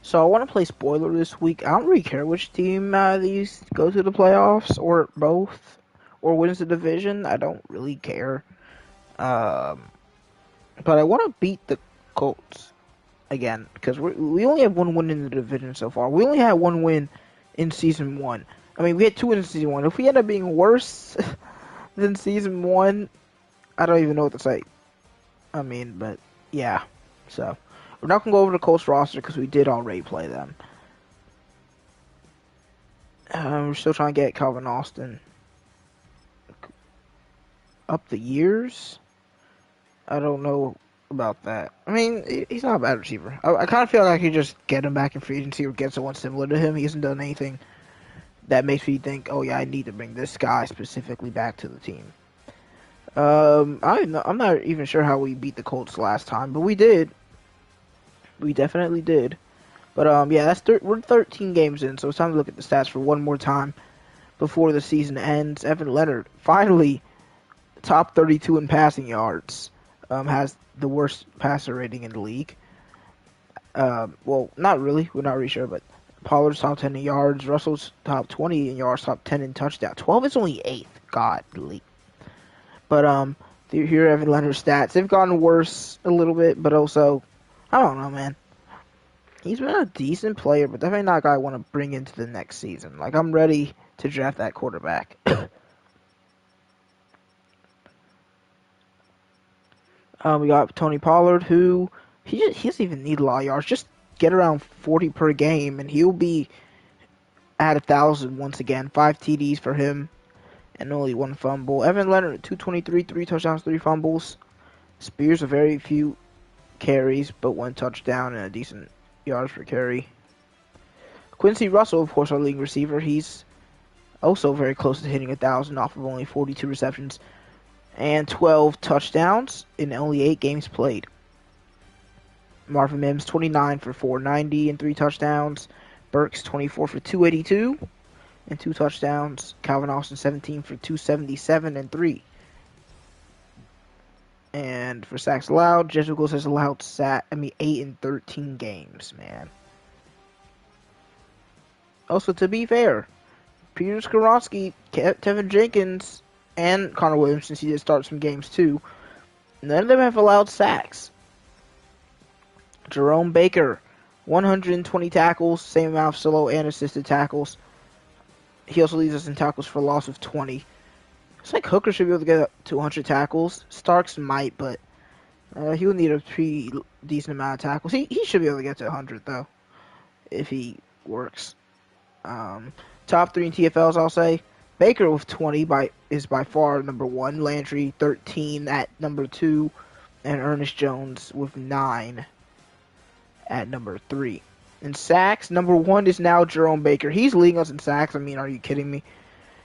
So I want to play spoiler this week. I don't really care which team these go to the playoffs or both or wins the division. I don't really care. Um, but I want to beat the Colts again because we only have one win in the division so far. We only had one win in season one. I mean, we had two wins in season one. If we end up being worse than season one, I don't even know what to say. I mean, but yeah. So we're not gonna go over the Colts roster because we did already play them. We're still trying to get Calvin Austin up the years. I don't know about that. I mean, he's not a bad receiver. I kind of feel like I could just get him back in free agency or get someone similar to him. He hasn't done anything that makes me think, oh yeah, I need to bring this guy specifically back to the team. I'm not even sure how we beat the Colts last time, but we did. We definitely did. But yeah, we're 13 games in, so it's time to look at the stats for one more time before the season ends. Evan Leonard finally top 32 in passing yards. Has the worst passer rating in the league. Well, not really. We're not really sure, but Pollard's top 10 in yards. Russell's top 20 in yards. Top 10 in touchdown. 12 is only 8th. God, league. But here are Evan Leonard's stats. They've gotten worse a little bit, but also, I don't know, man. He's been a decent player, but definitely not a guy I want to bring into the next season. Like, I'm ready to draft that quarterback. We got Tony Pollard, who he doesn't even need a lot of yards. Just get around 40 per game, and he'll be at 1,000 once again. 5 TDs for him, and only 1 fumble. Evan Leonard, 223, 3 touchdowns, 3 fumbles. Spears, a very few carries, but 1 touchdown and a decent yards per carry. Quincy Russell, of course, our leading receiver. He's also very close to hitting 1,000 off of only 42 receptions and 12 touchdowns in only 8 games played. Marvin Mims, 29 for 490 and 3 touchdowns. Burks, 24 for 282 and 2 touchdowns. Calvin Austin, 17 for 277 and 3. And for sacks allowed, Jessica has allowed 8 in 13 games, man. Also, to be fair, Peter Skoronski, Tevin Jenkins, and Connor Williams, since he did start some games too, none of them have allowed sacks. Jerome Baker, 120 tackles, same amount of solo and assisted tackles. He also leads us in tackles for loss of 20. It's like Hooker should be able to get up to 100 tackles. Starks might, but he will need a pretty decent amount of tackles. He should be able to get to 100, though, if he works. Top 3 in TFLs, I'll say. Baker with 20 is by far number 1. Landry, 13 at number 2. And Ernest Jones with 9 at number 3. In sacks, number 1 is now Jerome Baker. He's leading us in sacks. I mean, are you kidding me?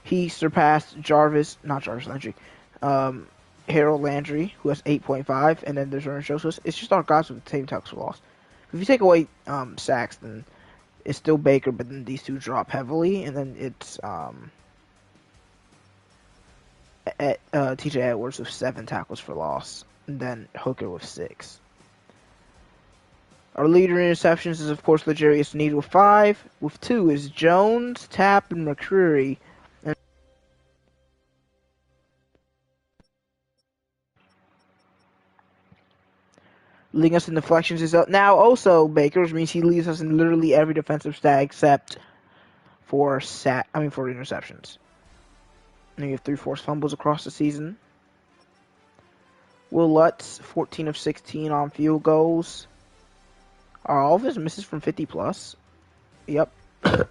He surpassed Landry. Harold Landry, who has 8.5, and then there's Ernest Jones. It's just our guys with the same tackles for loss. If you take away sacks, then it's still Baker, but then these two drop heavily, and then it's TJ Edwards with 7 tackles for loss, and then Hooker with 6. Our leader in interceptions is, of course, L'Jarius Sneed with 5. With 2 is Jones, Tapp, and McCreary. Leading us in deflections is now also Baker, which means he leads us in literally every defensive stat except for interceptions. And you have 3 forced fumbles across the season. Will Lutz, 14 of 16 on field goals. Are all of his misses from 50 plus? Yep. And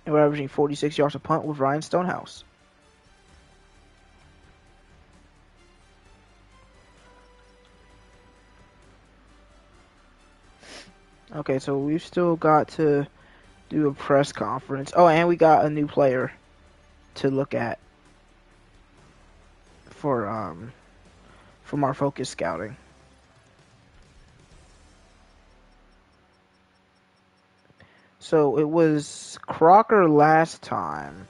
we're averaging 46 yards a punt with Ryan Stonehouse. Okay, so we've still got to do a press conference. Oh, and we got a new player to look at from our focus scouting. So it was Crocker last time,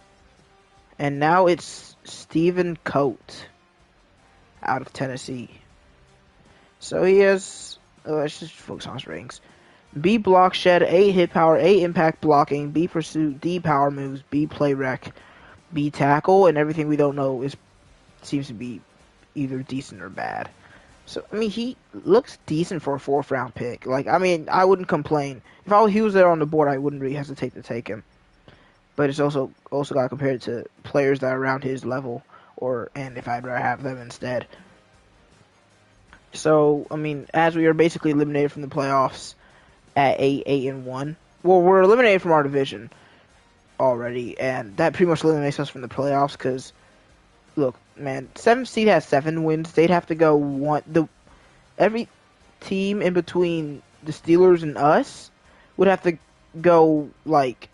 and now it's Stephen Coate out of Tennessee. So he has, let's just focus on his ratings. B block shed, A hit power, A impact blocking, B pursuit, D power moves, B play rec, B tackle, and everything we don't know seems to be either decent or bad. So I mean, he looks decent for a 4th round pick. Like, I mean, I wouldn't complain if he was there on the board. I wouldn't really hesitate to take him. But it's also got compared to players that are around his level, and if I'd rather have them instead. So I mean, as we are basically eliminated from the playoffs at 8-1. Well, we're eliminated from our division already, and that pretty much eliminates us from the playoffs. Because look, man, 7th seed has 7 wins. They'd have to go every team in between the Steelers and us would have to go like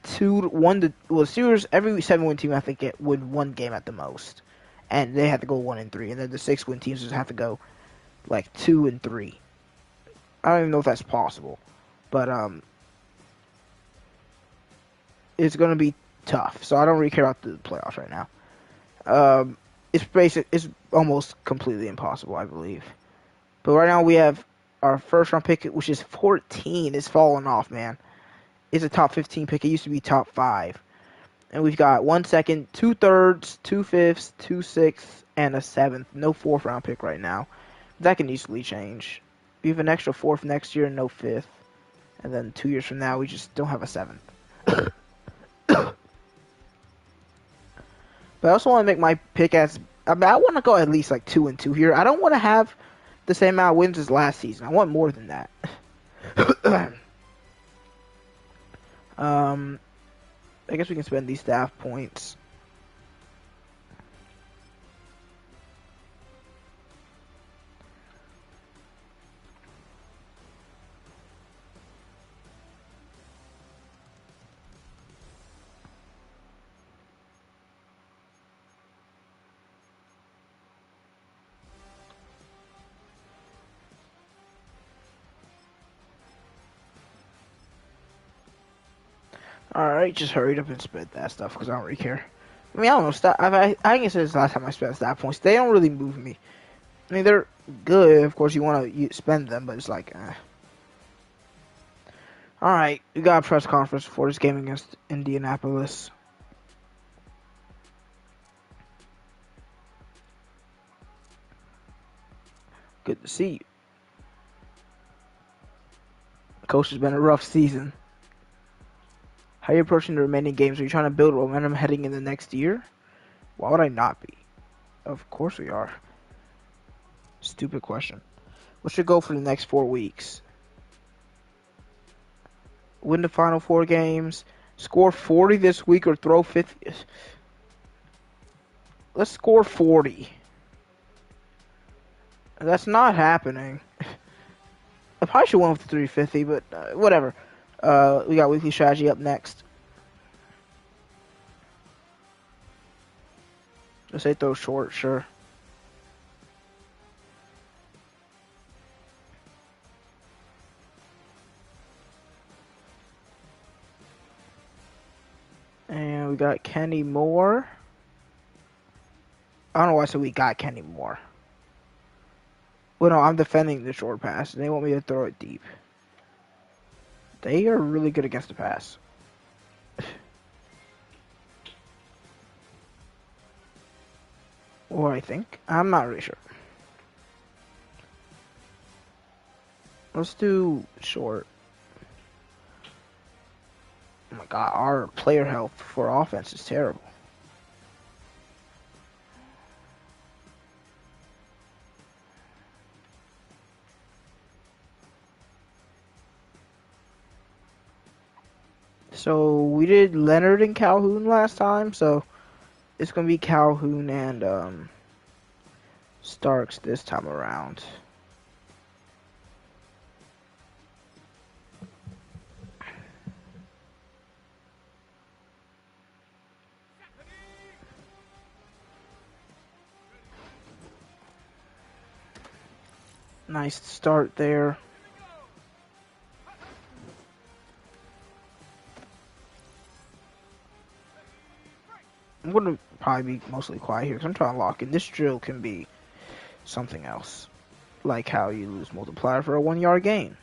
2-1 well, Steelers, every 7-win team I think win 1 game at the most, and they have to go 1-3, and then the 6-win teams just have to go like 2-3. I don't even know if that's possible, but it's gonna be tough. So I don't really care about the playoffs right now. It's almost completely impossible, I believe. But right now we have our 1st round pick, which is 14. It's fallen off, man. It's a top 15 pick. It used to be top 5. And we've got 1 second, 2 thirds, 2 fifths, 2 sixths, and a 7th. No 4th round pick right now. That can easily change. We have an extra 4th next year and no 5th. And then 2 years from now, we just don't have a 7th. But I also want to make my pick I want to go at least like 2-2 here. I don't want to have the same amount of wins as last season. I want more than that. I guess we can spend these staff points. Alright, just hurried up and spent that stuff because I don't really care. I mean, I don't know. I think I said this last time I spent stat points. They don't really move me. I mean, they're good. Of course, you want to spend them, but it's like, Alright, we got a press conference before this game against Indianapolis. Good to see you. Coach, has been a rough season. How are you approaching the remaining games? Are you trying to build momentum heading in the next year? Why would I not be? Of course we are. Stupid question. What's your goal for the next 4 weeks? Win the final 4 games. Score 40 this week or throw 50. Let's score 40. That's not happening. I probably should win with the 350, but whatever. We got weekly strategy up next. Let's say throw short, sure. And we got Kenny Moore. I don't know why I said we got Kenny Moore. Well, no, I'm defending the short pass, and they want me to throw it deep. They are really good against the pass. Or I think. I'm not really sure. Let's do short. Oh my god, our player health for offense is terrible. So we did Leonard and Calhoun last time, so it's gonna be Calhoun and Starks this time around. Nice start there. I'm going to probably be mostly quiet here because I'm trying to lock in. This drill can be something else. Like how you lose multiplier for a 1-yard gain.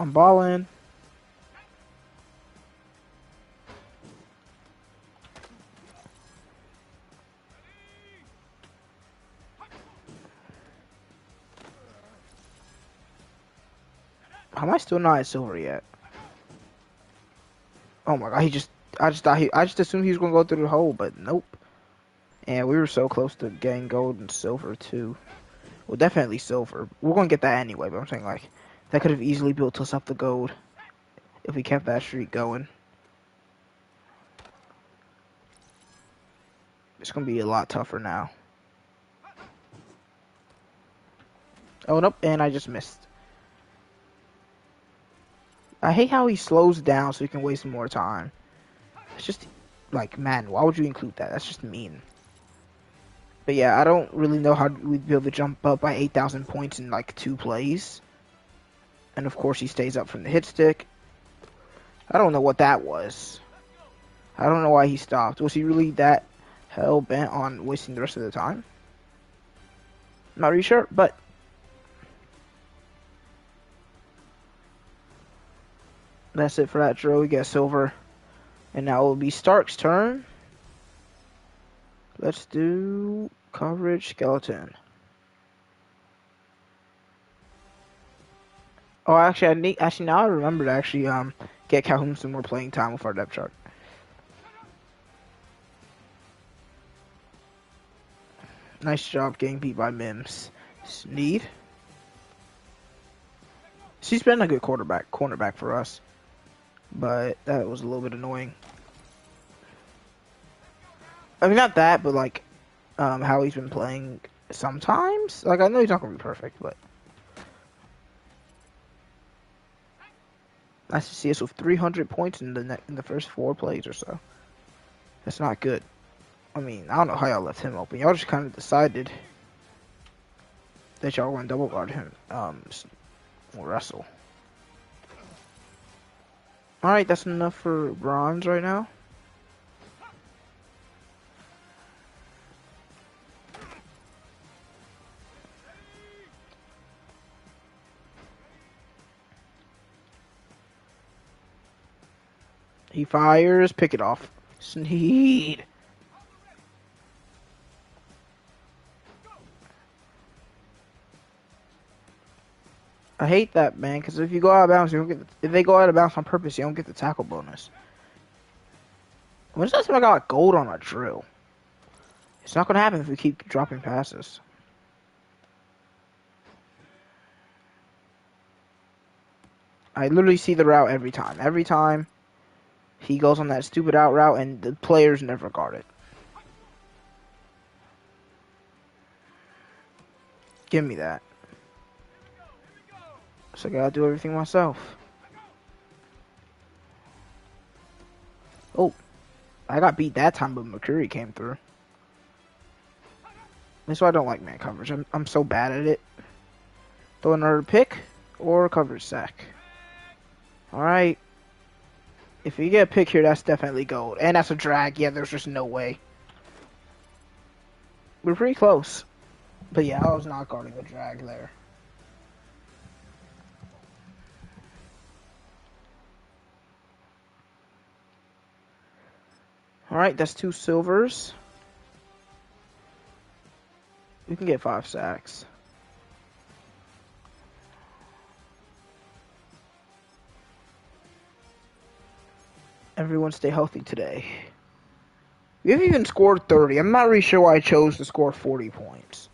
I'm balling. How am I still not at silver yet? Oh my god, I just assumed he was gonna go through the hole, but nope. And we were so close to getting gold and silver too. Well, definitely silver. We're gonna get that anyway, but I'm saying like that could have easily built us up the gold if we kept that streak going. It's gonna be a lot tougher now. Oh nope, and I just missed. I hate how he slows down so he can waste more time. It's just like, man, why would you include that? That's just mean. But yeah, I don't really know how we'd be able to jump up by 8,000 points in like 2 plays. And of course he stays up from the hit stick. I don't know what that was. I don't know why he stopped. Was he really that hell bent on wasting the rest of the time? Not really sure, but that's it for that drill. We get silver. And now it will be Stark's turn. Let's do coverage skeleton. Oh, actually, now I remember to actually get Calhoun some more playing time with our depth chart. Nice job getting beat by Mims. Sneed. She's been a good cornerback for us, but that was a little bit annoying. I mean, not that, but like how he's been playing sometimes. Like I know he's not gonna be perfect, but nice to see us with 300 points in the first 4 plays or so. That's not good. I mean, I don't know how y'all left him open. Y'all just kind of decided that y'all were gonna double guard him. Wrestle. All right, that's enough for bronze right now. He fires, pick it off. Sneed. I hate that, man, because if you go out of bounds, you don't get. If they go out of bounds on purpose, you don't get the tackle bonus. When's the last time I got gold on a drill? It's not gonna happen if we keep dropping passes. I literally see the route every time. Every time he goes on that stupid out route, and the players never guard it. Give me that. So I gotta do everything myself. Oh, I got beat that time, but McCurry came through. That's why I don't like man coverage. I'm so bad at it. Throw another pick or coverage sack. Alright. If you get a pick here, that's definitely gold. And that's a drag. Yeah, there's just no way. We're pretty close. But yeah, I was not guarding a drag there. Alright, that's 2 silvers. We can get 5 sacks. Everyone stay healthy today. We haven't even scored 30. I'm not really sure why I chose to score 40 points.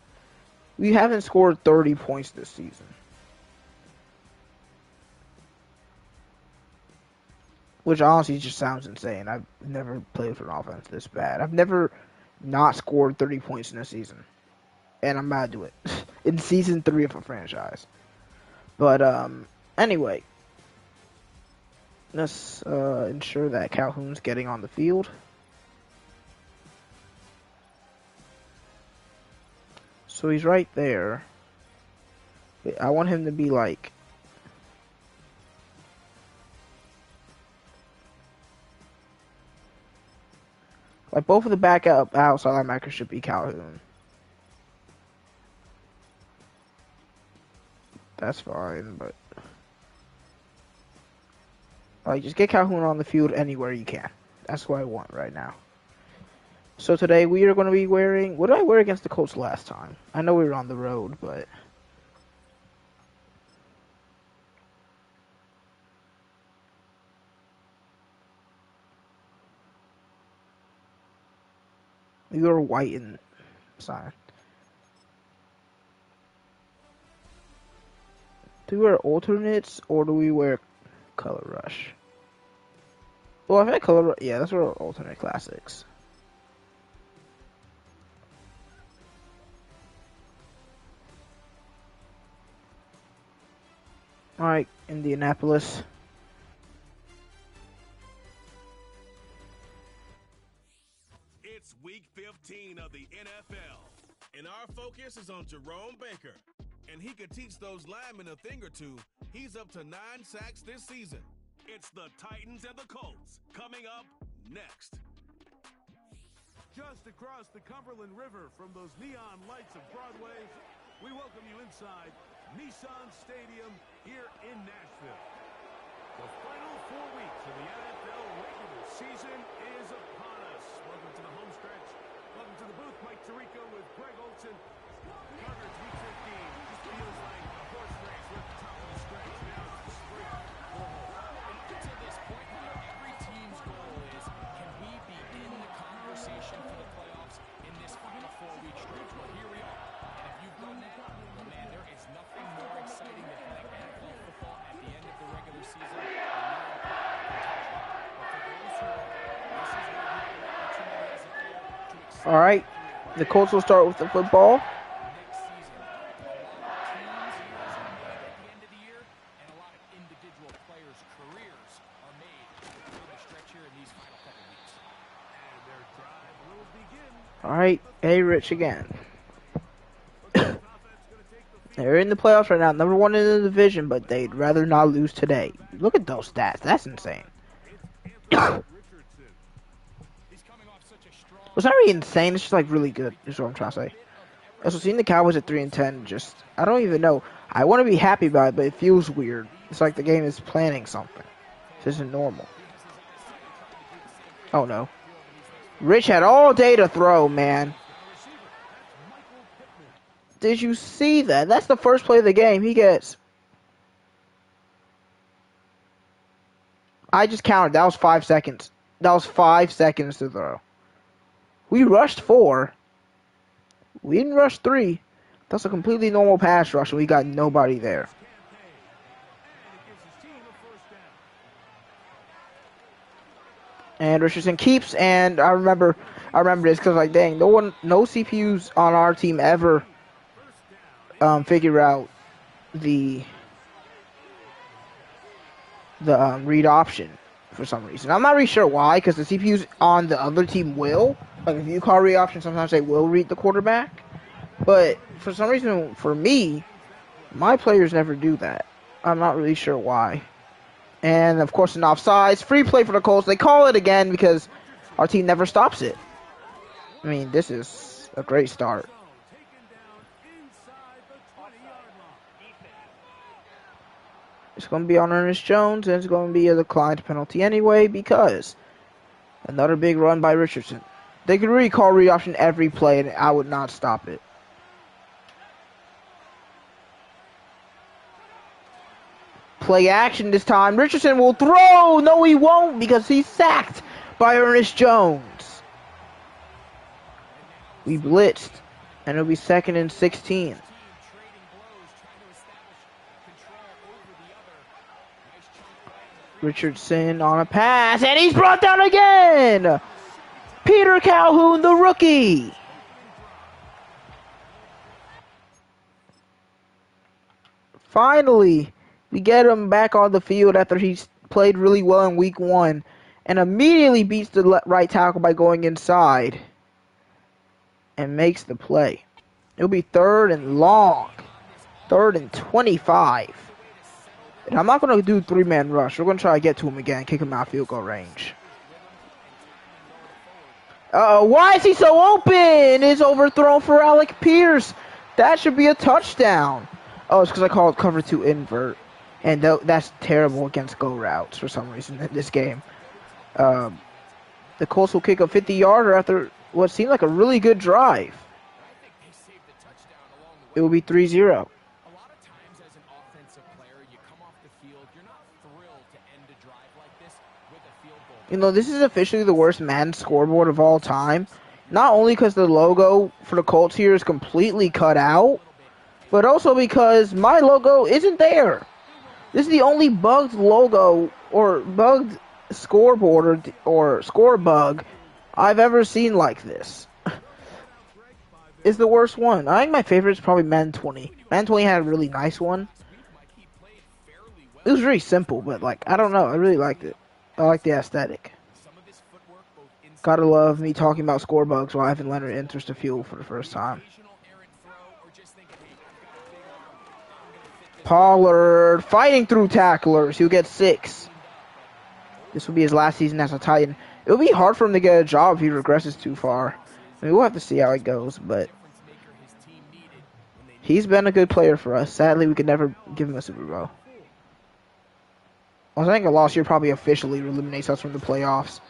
We haven't scored 30 points this season. Which honestly just sounds insane. I've never played with an offense this bad. I've never not scored 30 points in a season. And I'm mad to it. In season 3 of a franchise. But, anyway. Let's ensure that Calhoun's getting on the field. So he's right there. I want him to be like... Like both of the back outside linebackers should be Calhoun. That's fine, but... Like, just get Calhoun on the field anywhere you can. That's what I want right now. So today we are going to be wearing... What did I wear against the Colts last time? I know we were on the road, but... we were white and... Sorry. Do we wear alternates or do we wear color rush? Well, I've had color rush. Yeah, that's our alternate classics. Alright, Indianapolis. It's week 15 of the NFL, and our focus is on Jerome Baker. And he could teach those linemen a thing or two. He's up to 9 sacks this season. It's the Titans and the Colts coming up next. Just across the Cumberland River from those neon lights of Broadway, we welcome you inside Nissan Stadium here in Nashville. The final 4 weeks of the NFL regular season is upon us. Welcome to the home stretch. Welcome to the booth. Mike Tirico with Greg Olson. Coverage week 15. It just feels like a horse race. We're at the top of the stretch. Now it's the sprint. And up to this point, every team's goal is, can we be in the conversation for the playoffs in this final 4-week stretch? Well, here we are. And if you've done that, well, man, there is nothing more exciting than playing NFL football at the end of the regular season. And you're in contention. But for those who are, this is where we have an opportunity as a player to excel. All right, the Colts will start with the football. Next season, a lot of teams heroes are made at the end of the year, and a lot of individual players' careers are made during the stretch here in these final couple weeks. And their drive will begin. All right, A-Rich again. They're in the playoffs right now, number 1 in the division, but they'd rather not lose today. Look at those stats. That's insane. It's not really insane. It's just like really good. Is what I'm trying to say. Also, seeing the Cowboys at 3-10, just I don't even know. I want to be happy about it, but it feels weird. It's like the game is planning something. This isn't normal. Oh no. Rich had all day to throw, man. Did you see that? That's the first play of the game. He gets. I just counted. That was 5 seconds. That was 5 seconds to throw. We rushed 4. We didn't rush 3. That's a completely normal pass rush, and we got nobody there. And Richardson keeps, and I remember this because like, dang, no CPUs on our team ever figure out the read option for some reason. I'm not really sure why, because the CPUs on the other team will. Like, if you call read option, sometimes they will read the quarterback. But for some reason, for me, my players never do that. I'm not really sure why. And, of course, an offsides. Free play for the Colts. They call it again because our team never stops it. I mean, this is a great start. It's going to be on Ernest Jones, and it's going to be a declined penalty anyway because another big run by Richardson. They could really call read option every play, and I would not stop it. Play action this time. Richardson will throw. No, he won't because he's sacked by Ernest Jones. We blitzed, and it'll be 2nd and 16. Richardson on a pass, and he's brought down again! Peter Calhoun, the rookie! Finally, we get him back on the field after he's played really well in week 1 and immediately beats the right tackle by going inside and makes the play. It'll be 3rd and long. 3rd and 25. And I'm not going to do 3-man rush. We're going to try to get to him again, kick him out field goal range. Why is he so open? It's overthrown for Alec Pierce. That should be a touchdown. Oh, it's because I called cover 2 invert. and that's terrible against go routes for some reason in this game. Um, the Colts will kick a 50-yarder after what seemed like a really good drive. I think they saved the touchdown along the It way. will be 3-0. A lot of times as an offensive player, you come off the field, you're not thrilled to end a drive like this with a field goal. You know, this is officially the worst Madden scoreboard of all time. Not only because the logo for the Colts here is completely cut out, but also because my logo isn't there. This is the only bugged logo or bugged scoreboard or score bug I've ever seen like this. It's the worst one. I think my favorite is probably Madden 20. Madden 20 had a really nice one. It was very simple, but like, I don't know. I really liked it. I like the aesthetic. Gotta love me talking about score bugs while Evan Leonard enters the field for the first time. Pollard fighting through tacklers. He'll get 6. This will be his last season as a Titan. It'll be hard for him to get a job if he regresses too far. I mean, we'll have to see how it goes, but he's been a good player for us. Sadly, we could never give him a Super Bowl. I think a loss here probably officially eliminates us from the playoffs.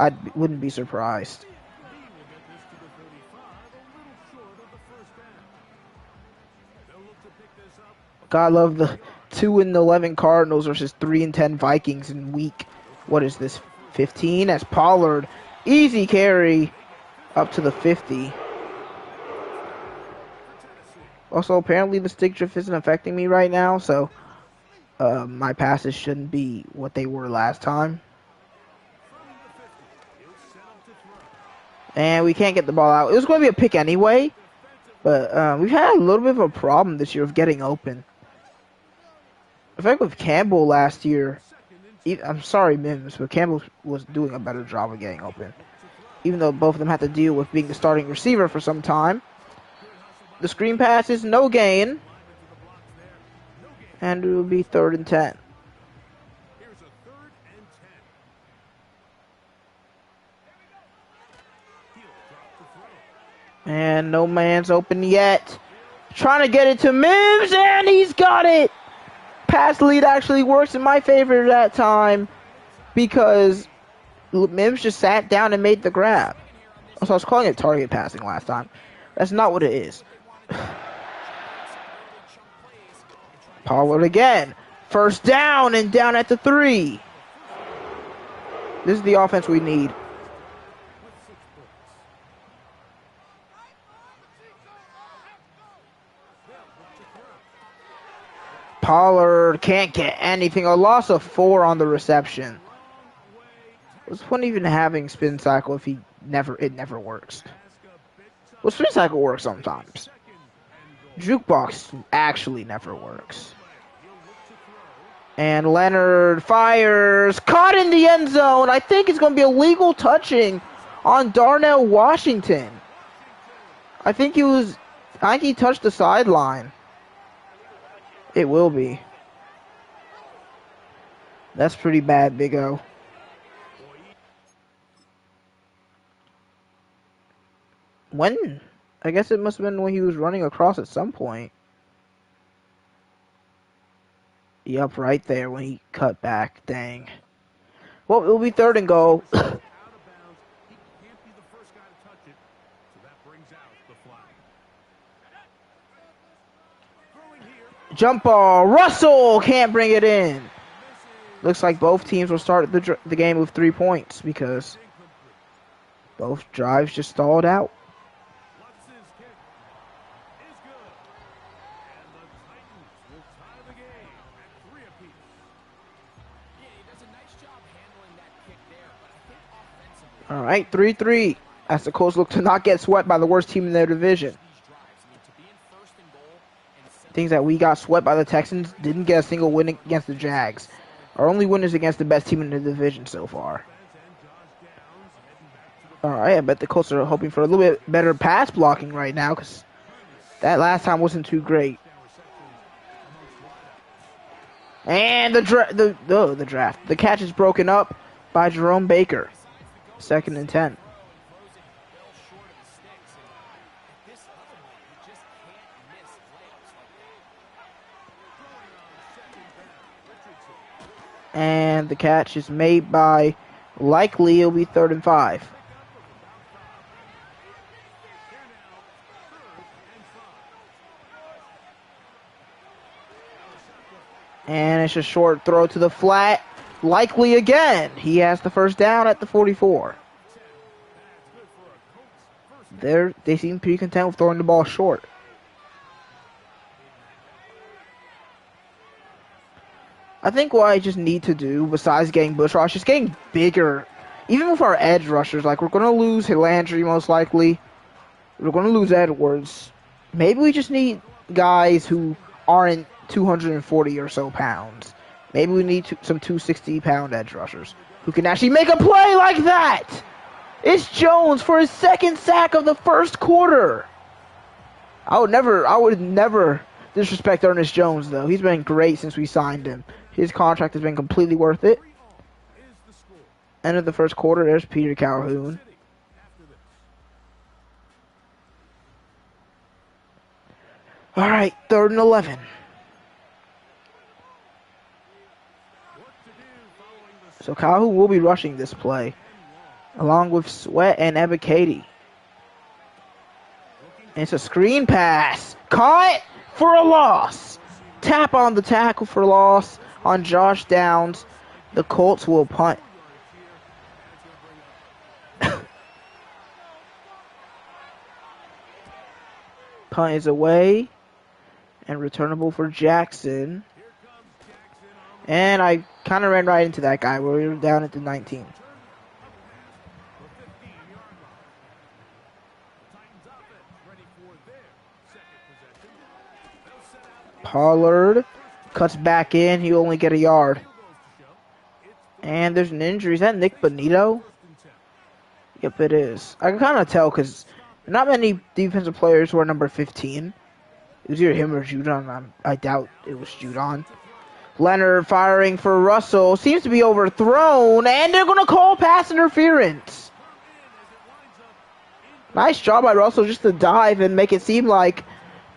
I wouldn't be surprised. God love the 2-11 Cardinals versus 3-10 Vikings in week. What is this? 15 as Pollard, easy carry up to the 50. Also, apparently the stick drift isn't affecting me right now, so my passes shouldn't be what they were last time. And we can't get the ball out. It was going to be a pick anyway, but we've had a little bit of a problem this year of getting open. In fact, with Campbell last year, I'm sorry, Mims, but Campbell was doing a better job of getting open. Even though both of them had to deal with being the starting receiver for some time. The screen pass is no gain. And it will be 3rd and 10. And no man's open yet. Trying to get it to Mims, and he's got it! Pass lead actually works in my favor that time because Mims just sat down and made the grab. So I was calling it target passing last time. That's not what it is. Pollard again. First down and down at the 3. This is the offense we need. Pollard can't get anything. A loss of 4 on the reception. What's the point even having spin cycle if it never works? Well, spin cycle works sometimes. Jukebox actually never works. And Leonard fires. Caught in the end zone. I think it's going to be a legal touching on Darnell Washington. I think he touched the sideline. It will be. That's pretty bad, Big O. When? I guess it must have been when he was running across at some point. Yup, right there when he cut back. Dang. Well, it'll be 3rd and goal. Jump ball. Russell can't bring it in. Looks like both teams will start the game with 3 points because both drives just stalled out. All right, 3-3 as the Colts look to not get swept by the worst team in their division. Things that we got swept by the Texans, didn't get a single win against the Jags. Our only win is against the best team in the division so far. All right, I bet the Colts are hoping for a little bit better pass blocking right now because that last time wasn't too great. And the draft. The catch is broken up by Jerome Baker. 2nd and 10. And the catch is made by Likely. It'll be 3rd and 5. And it's a short throw to the flat. Likely again. He has the first down at the 44. They seem pretty content with throwing the ball short. I think what I just need to do, besides getting bush rush, is getting bigger. Even with our edge rushers, like we're going to lose Landry most likely. We're going to lose Edwards. Maybe we just need guys who aren't 240 or so pounds. Maybe we need some 260-pound edge rushers who can actually make a play like that. It's Jones for his 2nd sack of the 1st quarter. I would never disrespect Ernest Jones, though. He's been great since we signed him. His contract has been completely worth it. End of the 1st quarter, there's Peter Calhoun. All right, 3rd and 11. So Calhoun will be rushing this play, along with Sweat and Ebikadi. It's a screen pass. Caught for a loss. Tap on the tackle for loss on Josh Downs. The Colts will punt. Punt is away and returnable for Jackson. And I kind of ran right into that guy. We were down at the 19. Pollard cuts back in. He'll only get a yard. And there's an injury. Is that Nick Bonito? Yep, it is. I can kind of tell because not many defensive players were number 15. It was either him or Judon. I doubt it was Judon. Leonard firing for Russell. Seems to be overthrown. And they're going to call pass interference. Nice job by Russell just to dive and make it seem like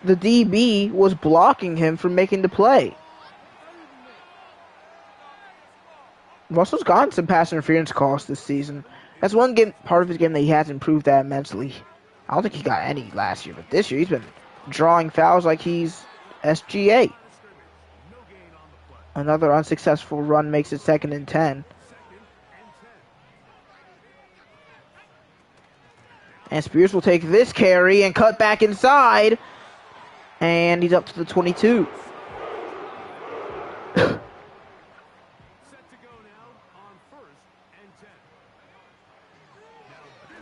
the DB was blocking him from making the play. Russell's gotten some pass interference calls this season. That's one part of his game that he has improved that immensely. I don't think he got any last year, but this year he's been drawing fouls like he's SGA. Another unsuccessful run makes it 2nd and 10. And Spears will take this carry and cut back inside. And he's up to the 22.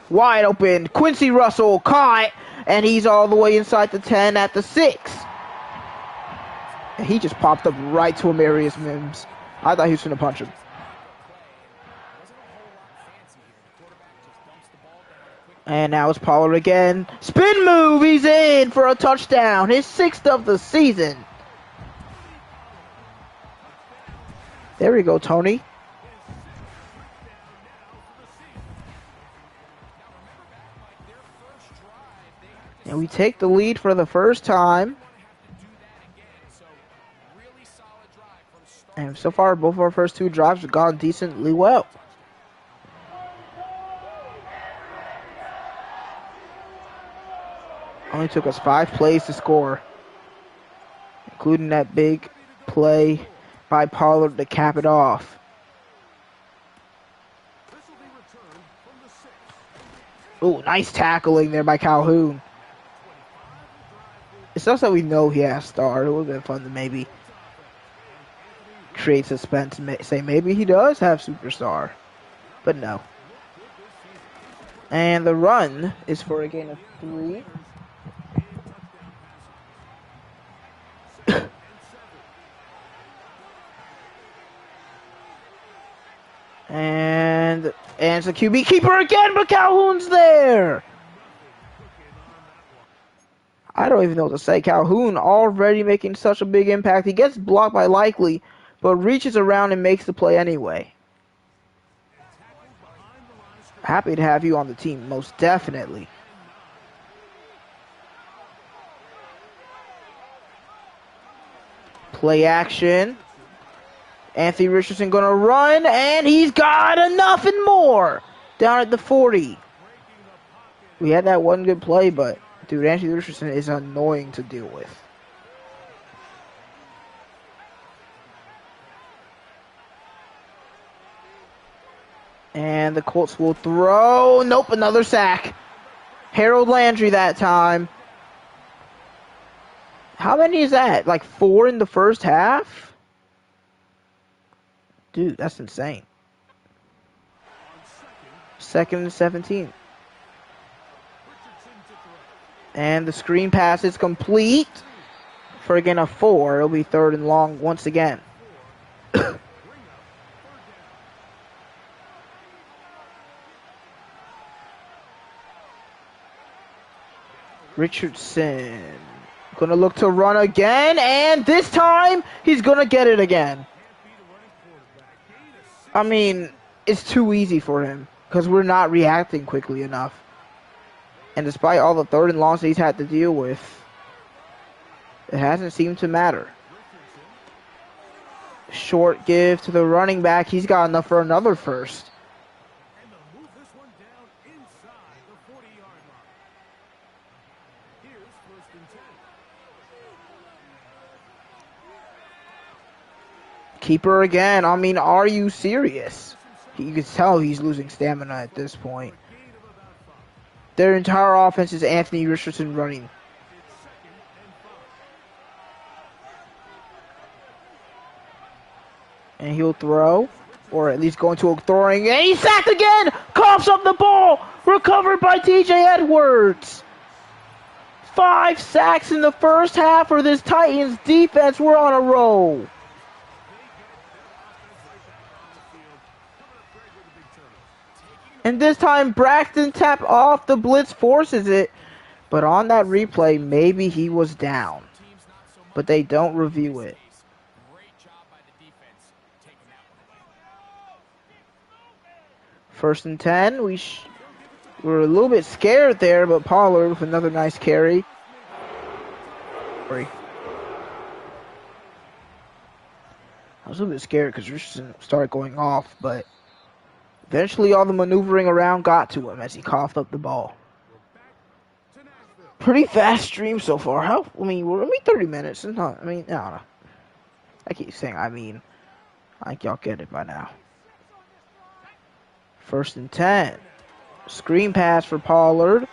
Wide open. Quincy Russell caught. And he's all the way inside the 10 at the 6. And he just popped up right to Amarius Mims. I thought he was going to punch him. And now it's Pollard again. Spin move. He's in for a touchdown. His 6th of the season. There we go, Tony. And we take the lead for the first time. And so far, both of our first 2 drives have gone decently well. Only took us 5 plays to score, including that big play by Pollard to cap it off. Ooh, nice tackling there by Calhoun. It's just that we know he has star. It would have been fun to maybe create suspense and say maybe he does have superstar. But no. And the run is for a gain of 3. And it's a QB keeper again, but Calhoun's there. I don't even know what to say. Calhoun already making such a big impact. He gets blocked by Likely, but reaches around and makes the play anyway. Happy to have you on the team, most definitely. Play action. Anthony Richardson gonna run, and he's got enough and more down at the 40. We had that one good play, but dude, Anthony Richardson is annoying to deal with. And the Colts will throw. Nope, another sack. Harold Landry that time. How many is that? Like 4 in the first half? Dude, that's insane. 2nd and 17. And the screen pass is complete for again a 4. It'll be 3rd and long once again. Richardson gonna look to run again, and this time he's gonna get it again. I mean, it's too easy for him because we're not reacting quickly enough. And despite all the 3rd and longs that he's had to deal with, it hasn't seemed to matter. Short give to the running back. He's got enough for another first. Keeper again. I mean, are you serious? You can tell he's losing stamina at this point. Their entire offense is Anthony Richardson running. And he'll throw, or at least go into a throwing, and he's sacked again! Coughs up the ball! Recovered by TJ Edwards! 5 sacks in the first half for this Titans defense. We're on a roll. And this time, Braxton tapped off the blitz, forces it. But on that replay, maybe he was down. But they don't review it. First and 10. We're a little bit scared there, but Pollard with another nice carry. I was a little bit scared because Richardson started going off, but eventually all the maneuvering around got to him as he coughed up the ball. Pretty fast stream so far. I mean, we're only 30 minutes. It's not, I mean, I don't know. I keep saying, I think y'all get it by now. First and 10. Screen pass for Pollard.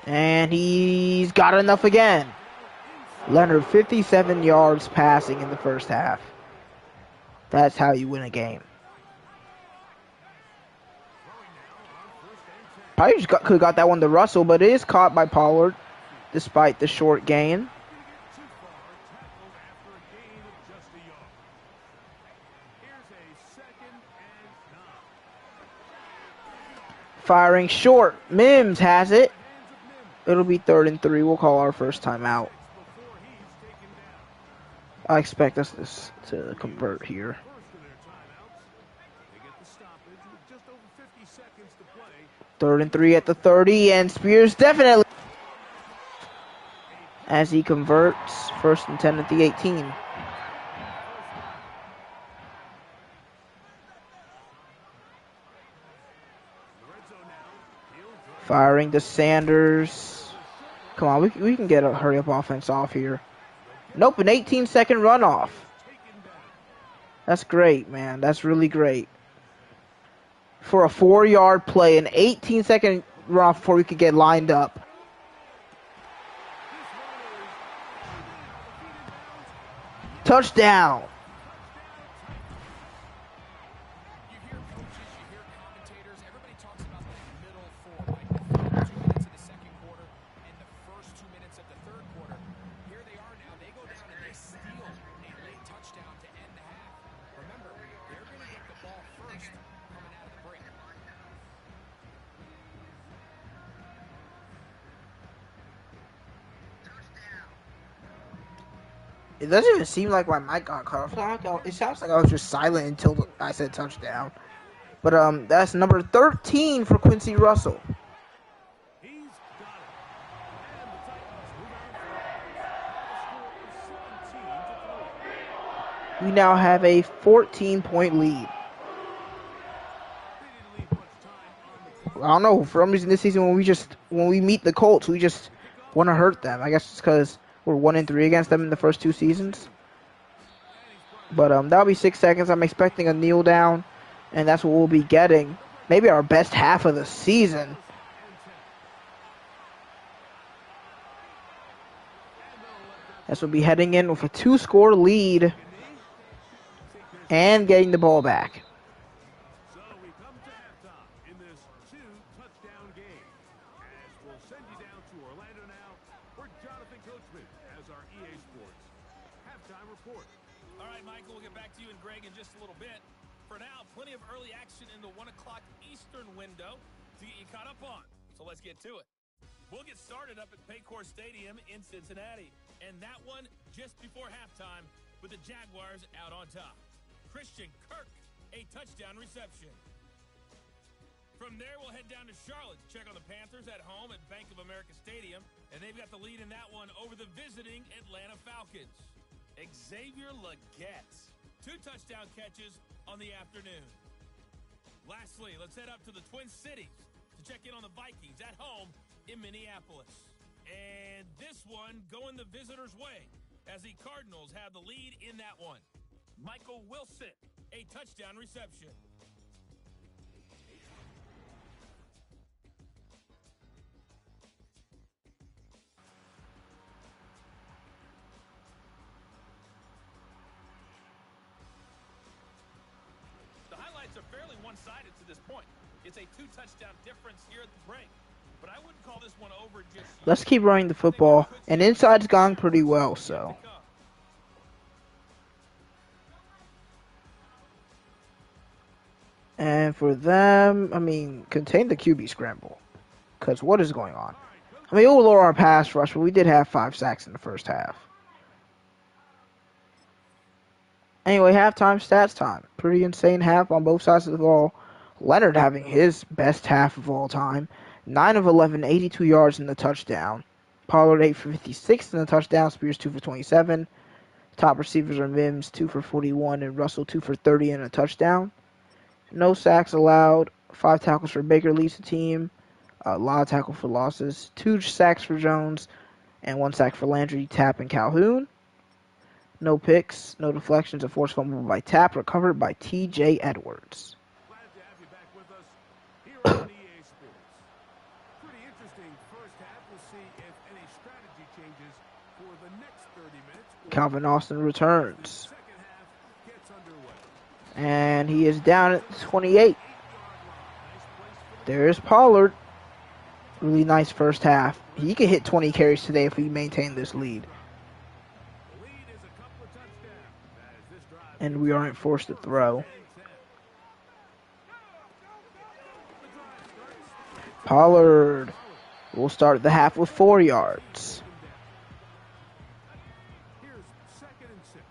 And he's got enough again. Leonard, 57 yards passing in the first half. That's how you win a game. Probably just could have got that one to Russell, but it is caught by Pollard, despite the short gain. Firing short. Mims has it. It'll be 3rd and 3. We'll call our first time out. I expect us to convert here. 3rd and 3 at the 30, and Spears definitely as he converts. 1st and 10 at the 18. Firing to Sanders. Come on, we can get a hurry-up offense off here. Nope, an 18-second runoff. That's great, man. That's really great. For a 4-yard play, an 18-second runoff before we could get lined up. Touchdown. It doesn't even seem like my mic got cut off. It sounds like I was just silent until I said touchdown. But that's number 13 for Quincy Russell. We now have a 14-point lead. I don't know, for some reason this season when we meet the Colts, we just want to hurt them. I guess it's because we're 1-3 against them in the first 2 seasons. But that'll be 6 seconds. I'm expecting a kneel down, and that's what we'll be getting. Maybe our best half of the season. As we'll be heading in with a 2-score lead and getting the ball back. So we come to halftime in this 2-touchdown game. As we'll send you down to Orlando now for Jonathan Coachman as our EA Sports halftime report. All right, Michael, we'll get back to you and Greg in just a little bit. For now, plenty of early action in the 1 o'clock Eastern window to get you caught up on. So let's get to it. We'll get started up at Paycor Stadium in Cincinnati. And that one just before halftime with the Jaguars out on top. Christian Kirk, a touchdown reception. From there, we'll head down to Charlotte to check on the Panthers at home at Bank of America Stadium. And they've got the lead in that one over the visiting Atlanta Falcons. Xavier Legette, 2 touchdown catches on the afternoon. Lastly, let's head up to the Twin Cities to check in on the Vikings at home in Minneapolis. And this one going the visitors' way as the Cardinals have the lead in that one. Michael Wilson, a touchdown reception. The highlights are fairly one-sided to this point. It's a 2-touchdown difference here at the break. But I wouldn't call this one over just yet. Let's keep running the football. And inside's gone pretty well, so. And for them, I mean, contain the QB scramble. Because what is going on? I mean, it will lower our pass rush, but we did have 5 sacks in the first half. Anyway, halftime, stats time. Pretty insane half on both sides of the ball. Leonard having his best half of all time. 9 of 11, 82 yards in the touchdown. Pollard 8 for 56 in the touchdown. Spears 2 for 27. Top receivers are Mims 2 for 41 and Russell 2 for 30 in a touchdown. No sacks allowed. 5 tackles for Baker leads the team. A lot of tackle for losses. 2 sacks for Jones and 1 sack for Landry, Tapp, and Calhoun. No picks, no deflections. A forced fumble by Tapp, recovered by T.J. Edwards. Glad to have you back with us here on EA Sports. Pretty interesting first half. We'll see if any strategy changes for the next 30 minutes. Calvin Austin returns. Second half gets underway. And he is down at 28. There's Pollard. Really nice first half. He could hit 20 carries today if we maintain this lead. The lead is a couple of touchdowns as this drive. And we aren't forced to throw. Pollard will start the half with 4 yards. Here's 2nd and 6.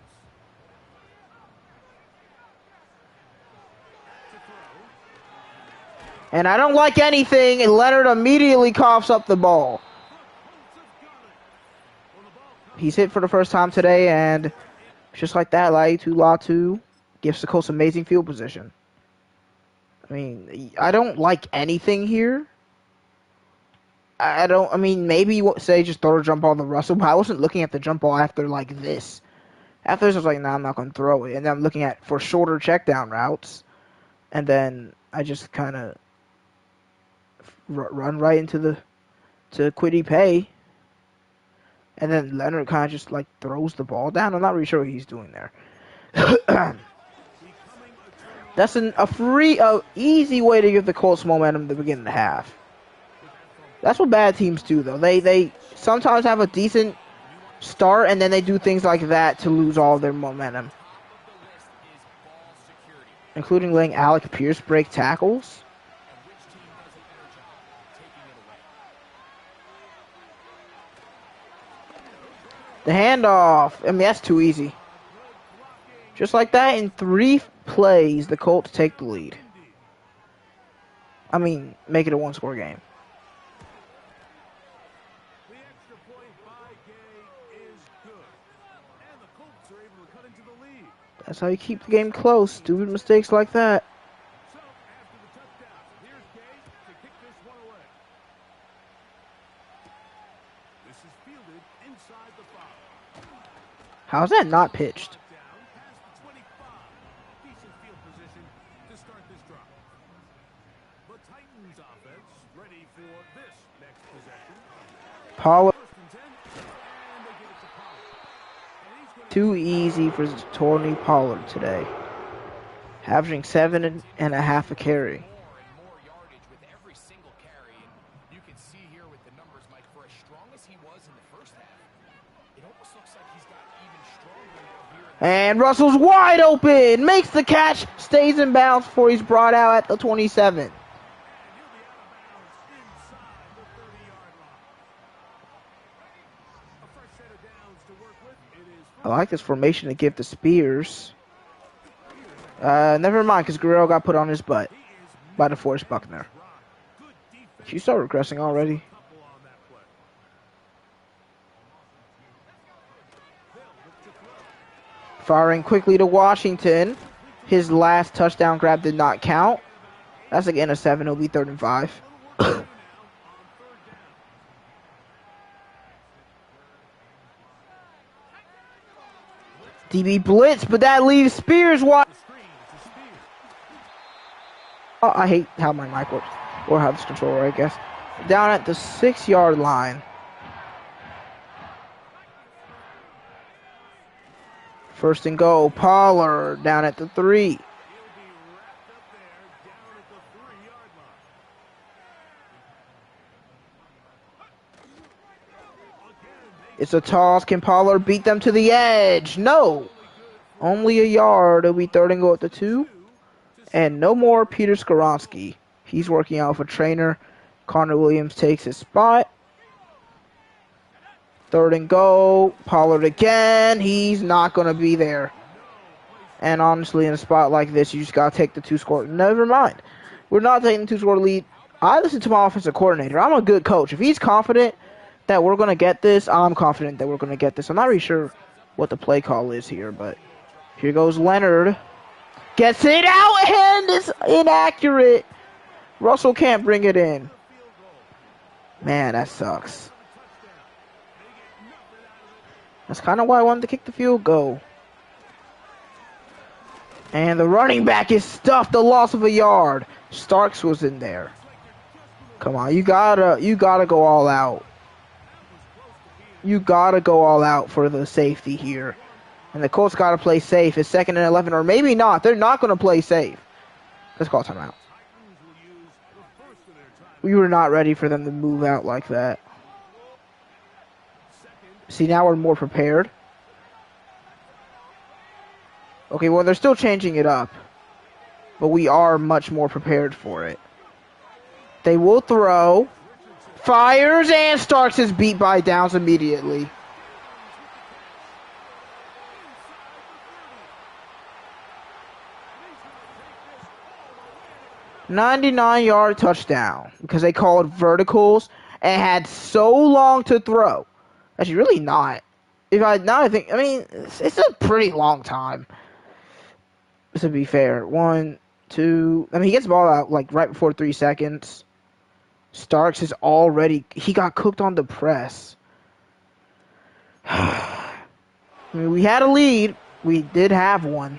To throw. And I don't like anything, and Leonard immediately coughs up the ball. He's hit for the first time today, and just like that, Latu gives the Colts amazing field position. I mean, I don't like anything here. I mean, maybe say just throw a jump ball to Russell, but I wasn't looking at the jump ball after like this. After this, I was like, nah, I'm not going to throw it. And then I'm looking at for shorter check down routes. And then I just kind of run right into to Quiddy Pay. And then Leonard kind of just like throws the ball down. I'm not really sure what he's doing there. That's a easy way to give the Colts momentum at the beginning of the half. That's what bad teams do, though. They sometimes have a decent start, and then they do things like that to lose all their momentum. Including letting Alec Pierce break tackles. The handoff. I mean, that's too easy. Just like that, in 3 plays, the Colts take the lead. I mean, make it a 1-score game. The extra point by Gay is good. And the Colts are able to cut into the lead. That's how you keep the game close. Stupid mistakes like that. So, after the touchdown, here's Gay to kick this one away. This is fielded inside the 5. How's that not pitched? Down past the 25. Decent field position to start this drive. The Titans offense ready for this next possession. Pollard. First and 10, and they give it to Pollard. And he's going to Too easy for Tony Pollard today. Averaging 7.5 a carry. More and more yardage with every single carry. And you can see here with the numbers, Mike, for as strong as he was in the first half, it almost looks like he's got even stronger now here. And Russell's wide open. Makes the catch. Stays in bounds before he's brought out at the 27. and he'll be out of bounds inside the 30-yard line. A fresh set of downs to work with. It is I like this formation to give to Spears. Never mind, because Guerrero got put on his butt by DeForest Buckner. good defense. You start regressing already. Couple on that play. Hill looked to throw. Firing quickly to Washington. His last touchdown grab did not count. That's again a 7. It'll be 3rd and 5. Now on 3rd down. DB blitz, but that leaves Spears wide. The screen to Spears. Oh, I hate how my mic works. Or how this controller, I guess. Down at the 6-yard line. First and goal. Pollard down at the 3. He'll be wrapped up there down at the 3-yard line. Again, It's a toss. Can Pollard beat them to the edge? No. Only a yard. It'll be 3rd and goal at the 2. And no more Peter Skoronsky. He's working out with a trainer. Connor Williams takes his spot. 3rd and goal. Pollard again. He's not going to be there. And honestly, in a spot like this, you just got to take the 2-score. Never mind. We're not taking the 2-score lead. I listen to my offensive coordinator. I'm a good coach. If he's confident that we're going to get this, I'm confident that we're going to get this. I'm not really sure what the play call is here, but here goes Leonard. Gets it out and it's inaccurate. Russell can't bring it in. Man, that sucks. That's kind of why I wanted to kick the field goal. And the running back is stuffed. The loss of a yard. Starks was in there. Come on, you gotta go all out. You gotta go all out for the safety here. And the Colts gotta play safe. It's 2nd and 11, or maybe not. They're not gonna play safe. Let's call timeout. We were not ready for them to move out like that. See, now we're more prepared. Okay, well, they're still changing it up. But we are much more prepared for it. They will throw. Fires, and Starks is beat by downs immediately. "99-yard touchdown," because they called verticals and had so long to throw. Actually, really not. I mean, it's a pretty long time. To be fair, 1, 2. I mean, he gets the ball out like right before 3 seconds. Starks is already. He got cooked on the press. I mean, we had a lead. We did have one.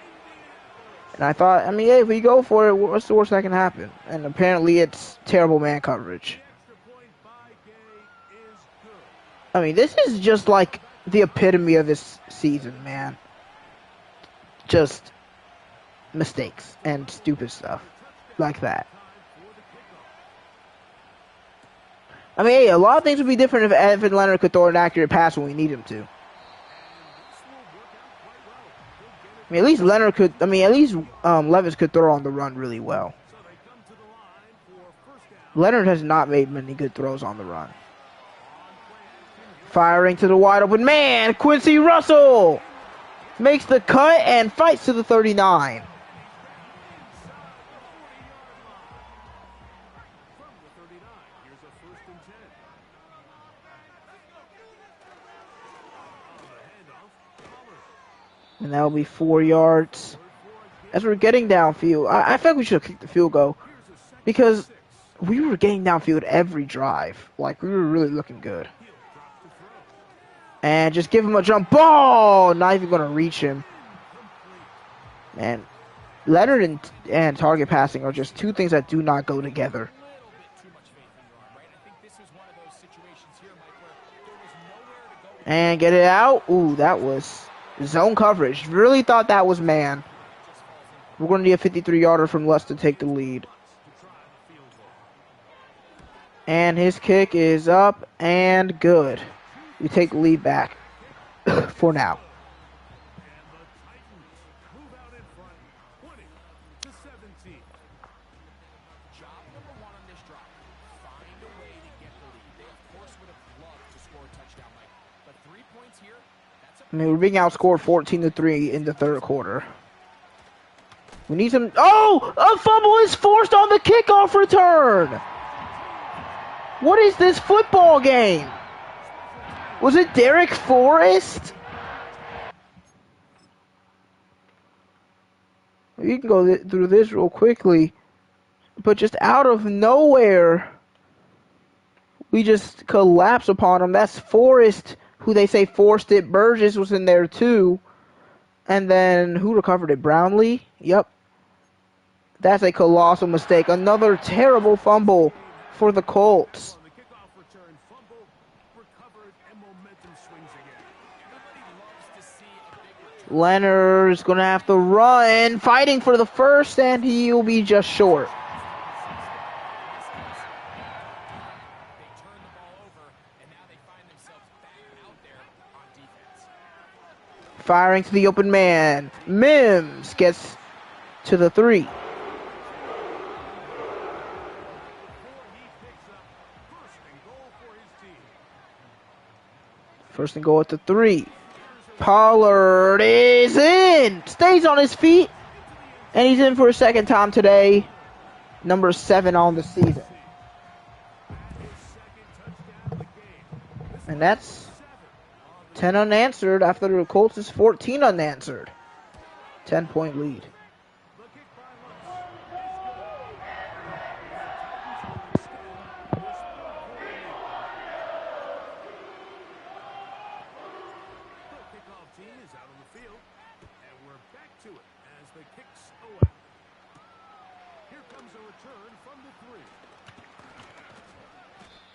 And I thought, I mean, hey, if we go for it, what's the worst that can happen? And apparently it's terrible man coverage. I mean, this is just like the epitome of this season, man. Just mistakes and stupid stuff like that. I mean, hey, a lot of things would be different if Evan Leonard could throw an accurate pass when we need him to. I mean, at least Leonard could. I mean, at least Levis could throw on the run really well. Leonard has not made many good throws on the run. Firing to the wide open man, Quincy Russell makes the cut and fights to the 39. And that'll be 4 yards. As we're getting downfield, I feel like we should have kicked the field goal because we were getting downfield every drive. Like, we were really looking good. And just give him a jump ball. Not even going to reach him. Man, Leonard and target passing are just two things that do not go together. And get it out. Ooh, that was zone coverage. Really thought that was man. We're going to need a 53-yarder from Les to take the lead. And his kick is up and good. We take the lead back for now. I mean, we're being outscored 14-3 in the third quarter. We need some. Oh! A fumble is forced on the kickoff return! What is this football game? Was it Derek Forrest? You can go through this real quickly. But just out of nowhere, we just collapse upon him. That's Forrest, who they say forced it. Burgess was in there too. And then who recovered it? Brownlee? Yep. That's a colossal mistake. Another terrible fumble for the Colts. Leonard's going to have to run, fighting for the first, and he'll be just short. Firing to the open man. Mims gets to the 3. First and goal at the 3. Pollard is in. Stays on his feet. And he's in for a second time today. Number 7 on the season. And that's 10 unanswered after the Colts is 14 unanswered. 10-point lead.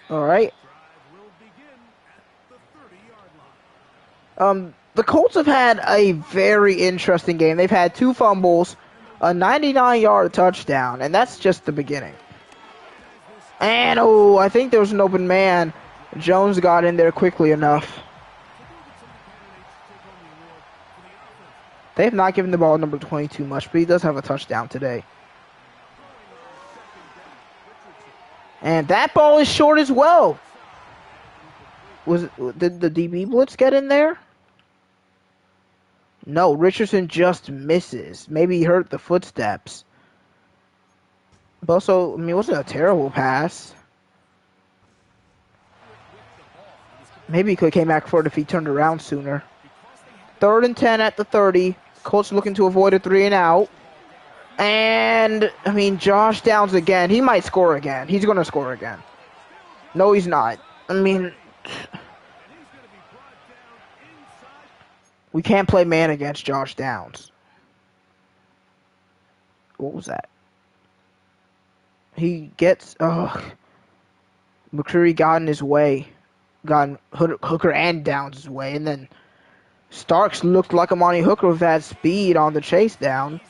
All right. The Colts have had a very interesting game. They've had 2 fumbles, a 99-yard touchdown, and that's just the beginning. And, oh, I think there was an open man. Jones got in there quickly enough. They have not given the ball number 22 much, but he does have a touchdown today. And that ball is short as well. Did the DB blitz get in there? No, Richardson just misses. Maybe he hurt the footsteps. But also, I mean, it wasn't a terrible pass. Maybe he could have came back for it if he turned around sooner. 3rd and 10 at the 30. Colts looking to avoid a 3 and out. And, I mean, Josh Downs again. He might score again. He's going to score again. No, he's not. I mean, we can't play man against Josh Downs. What was that? He gets, McCreary got in his way. Got Hooker and Downs' way. And then Starks looked like Amani Hooker with that speed on the chase down.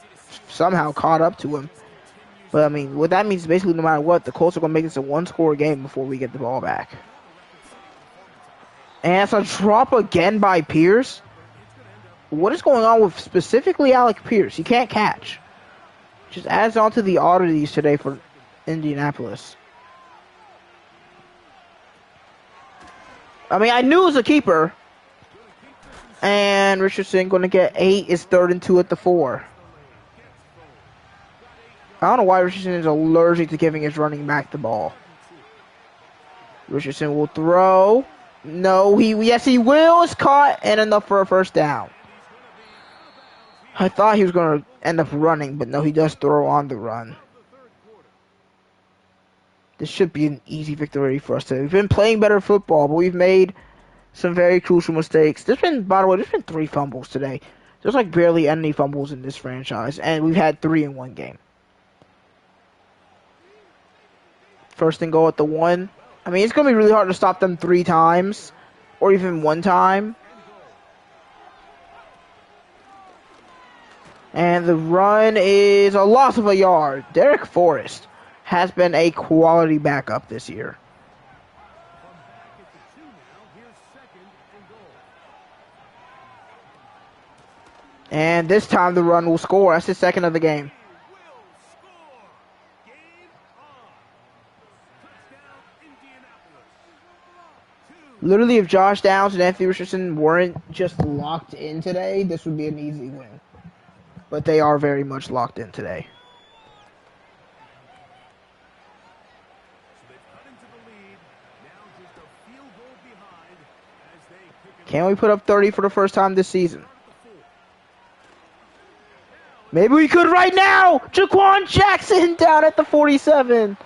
Somehow caught up to him. But, I mean, what that means is basically no matter what, the Colts are going to make this a 1-score game before we get the ball back. And it's a drop again by Pierce. What is going on with specifically Alec Pierce? He can't catch. Just adds on to the oddities today for Indianapolis. I mean, I knew it was a keeper. And Richardson going to get 8. It's 3rd and 2 at the 4. I don't know why Richardson is allergic to giving his running back the ball. Richardson will throw. No, yes, he will. It's caught and enough for a first down. I thought he was going to end up running, but no, he does throw on the run. This should be an easy victory for us today. We've been playing better football, but we've made some very crucial mistakes. By the way, there's been 3 fumbles today. There's like barely any fumbles in this franchise, and we've had 3 in one game. First and goal at the 1. I mean, it's going to be really hard to stop them 3 times, or even 1 time. And the run is a loss of a yard. Derek Forrest has been a quality backup this year. And this time the run will score. That's his 2nd of the game. Literally, if Josh Downs and Anthony Richardson weren't just locked in today, this would be an easy win. But they are very much locked in today. Can we put up 30 for the first time this season? Maybe we could right now! Jaquan Jackson down at the 47.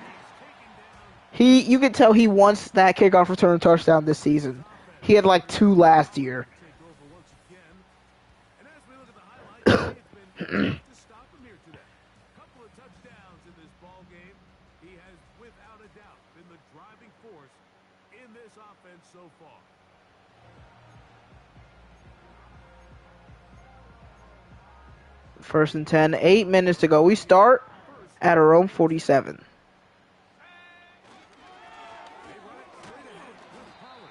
You could tell he wants that kickoff return touchdown this season. He had like 2 last year. First and 10, 8 minutes to go. We start at our own 47.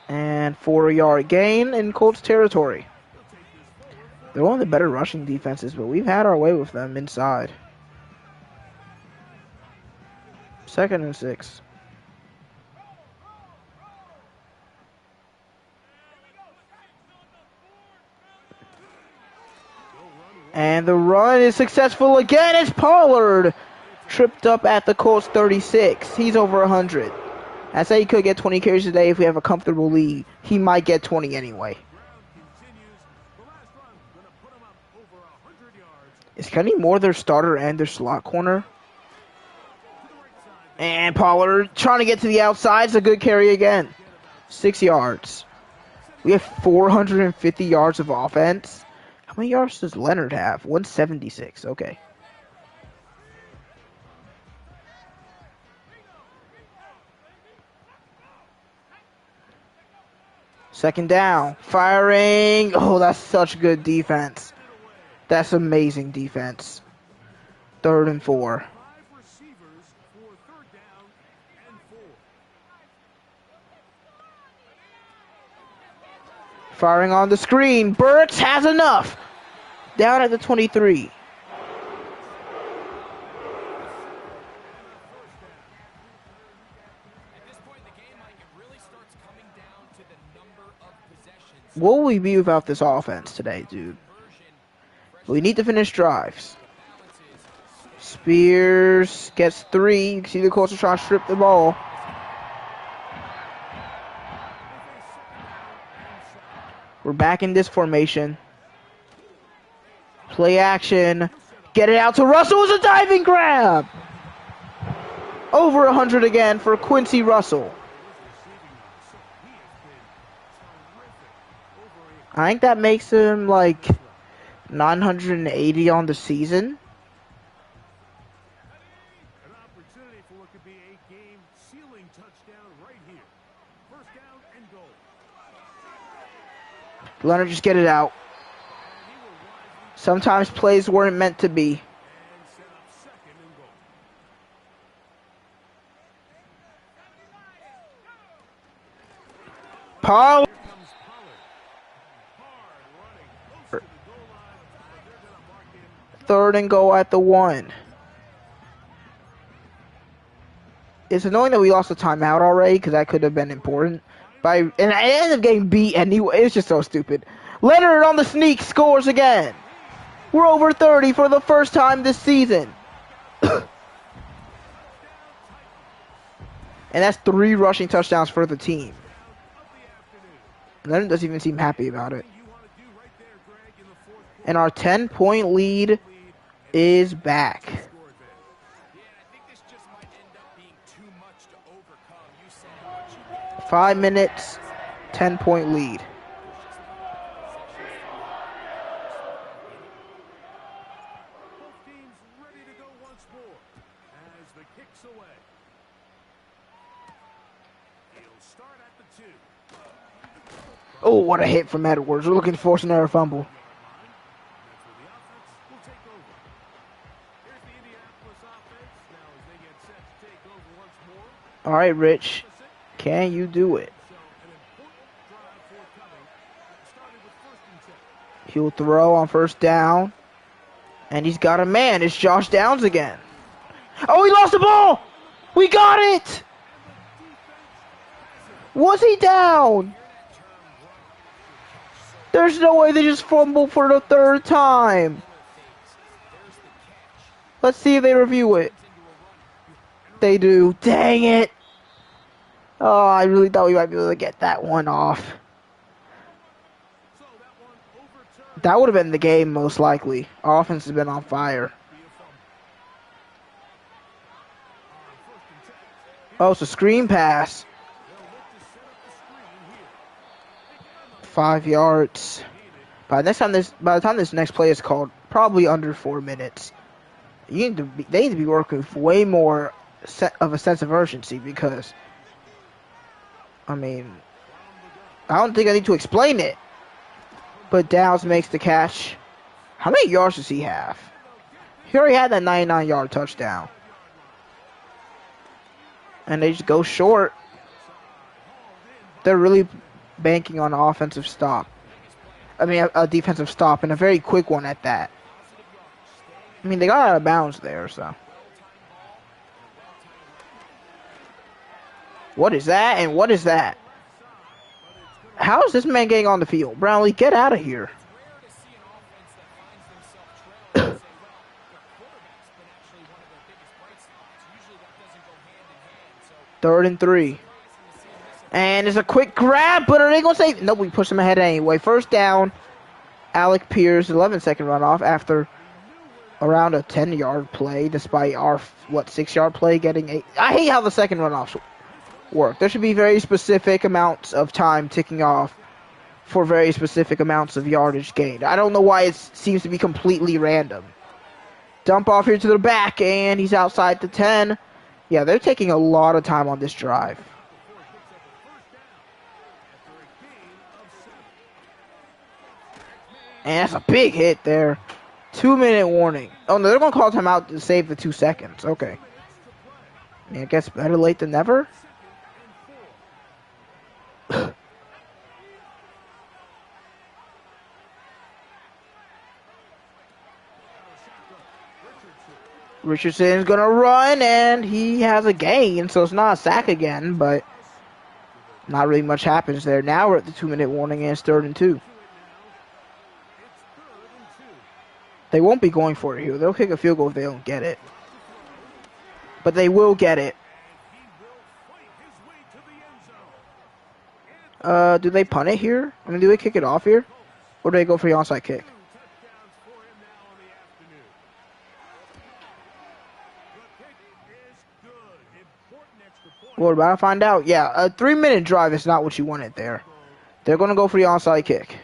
And 4-yard gain in Colts territory. They're one of the better rushing defenses, but we've had our way with them inside. 2nd and 6. And the run is successful again. It's Pollard. Tripped up at the Colts 36. He's over 100. I say he could get 20 carries today if we have a comfortable lead. He might get 20 anyway. Is Kenny Moore their starter and their slot corner? And Pollard trying to get to the outside. It's a good carry again. 6 yards. We have 450 yards of offense. How many yards does Leonard have? 176. Okay. Second down. Firing. Oh, that's such good defense. That's amazing defense. 3rd and 4. Firing on the screen. Burks has enough. Down at the 23. What will we be without this offense today, dude? We need to finish drives. Spears gets 3. You can see the Colts are trying to strip the ball. We're back in this formation. Play action. Get it out to Russell. It's a diving grab. Over 100 again for Quincy Russell. I think that makes him like 980 on the season. An opportunity for what could be a game-sealing touchdown right here. First down and goal. Leonard, just get it out. Sometimes plays weren't meant to be. Pollard. 3rd and goal at the 1. It's annoying that we lost a timeout already because that could have been important. And I ended up getting beat anyway. It's just so stupid. Leonard on the sneak scores again. We're over 30 for the first time this season. And that's 3 rushing touchdowns for the team. Leonard doesn't even seem happy about it. And our 10-point lead is back. Yeah, and I think this just might end up being too much to overcome. You said how much you get. 5 minutes, 10-point lead. Both teams ready to go once more as the kick's away. He'll start at the 2. Oh, what a hit from Edwards. We're looking to force another fumble. That's where the offense will take over. Here's the Indianapolis offense now as they get set to take over once more. All right, Rich. Can you do it? So an important drive forthcoming. Started with 1st and 10. He'll throw on 1st down. And he's got a man. It's Josh Downs again. Oh, he lost the ball. We got it. Was he down? There's no way they just fumbled for the 3rd time. Let's see if they review it. They do. Dang it. Oh, I really thought we might be able to get that one off. So that one overturned. That would have been the game most likely. Our offense has been on fire. Oh, it's a screen pass. 5 yards. By the time this next play is called, probably under 4 minutes. They need to be working with way more of a sense of urgency because, I mean, I don't think I need to explain it. But Downs makes the catch. How many yards does he have? He already had that 99-yard touchdown. And they just go short. They're really banking on an offensive stop. I mean, a defensive stop, and a very quick one at that. I mean, they got out of bounds there, so. What is that, and what is that? How is this man getting on the field? Brownlee, get out of here. Third and 3. And it's a quick grab, but are they going to say? Nope, we push them ahead anyway. 1st down. Alec Pierce, 11-second runoff after around a 10-yard play, despite our, 6-yard play getting 8. I hate how the second runoffs work. There should be very specific amounts of time ticking off for very specific amounts of yardage gained. I don't know why it seems to be completely random. Dump off here to the back, and he's outside the 10. Yeah, they're taking a lot of time on this drive. And that's a big hit there. 2-minute warning. Oh, no, they're going to call timeout to save the 2 seconds. Okay. I mean, I guess better late than never. Richardson's going to run, and he has a gain, so it's not a sack again, but not really much happens there. Now we're at the 2-minute warning, and it's 3rd and 2. They won't be going for it here. They'll kick a field goal if they don't get it. But they will get it. Do they punt it here? I mean, do they kick it off here? Or do they go for the onside kick? We're about to find out. Yeah, a 3-minute drive is not what you wanted there. They're going to go for the onside kick.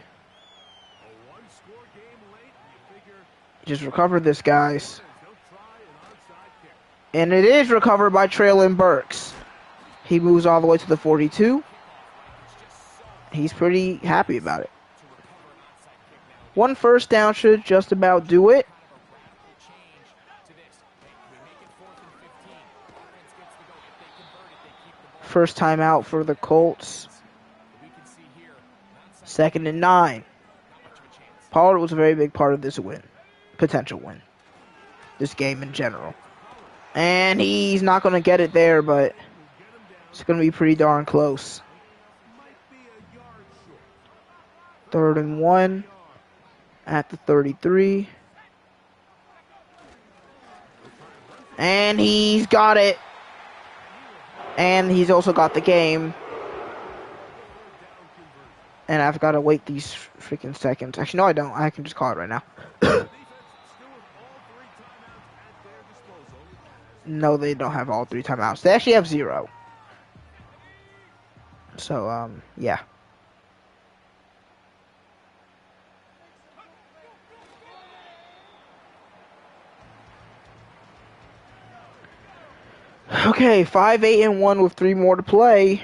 Just recover this, guys. And it is recovered by Traylon Burks. He moves all the way to the 42. He's pretty happy about it. 1 1st down should just about do it. First time out for the Colts. 2nd and 9. Pollard was a very big part of this win. Potential win. This game in general. And he's not going to get it there, but it's going to be pretty darn close. 3rd and 1 at the 33. And he's got it. And he's also got the game. And I've got to wait these freaking seconds. Actually, no, I don't. I can just call it right now. No, they don't have all 3 timeouts. They actually have 0. So, yeah. Okay, 5-8-1 with 3 more to play.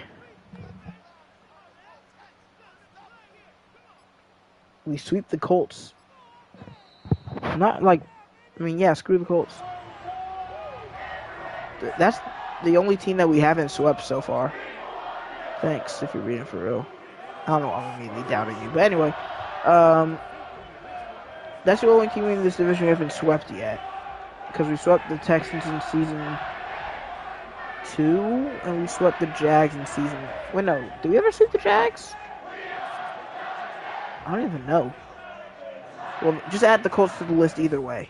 We sweep the Colts. Not like, I mean, yeah, screw the Colts. That's the only team that we haven't swept so far. Thanks, if you're reading for real. I don't know, I'm immediately doubting you. But anyway, that's the only team in this division we haven't swept yet. Because we swept the Texans in season 2, and we swept the Jags in season... Wait, no. Did we ever sweep the Jags? I don't even know. Well, just add the Colts to the list either way.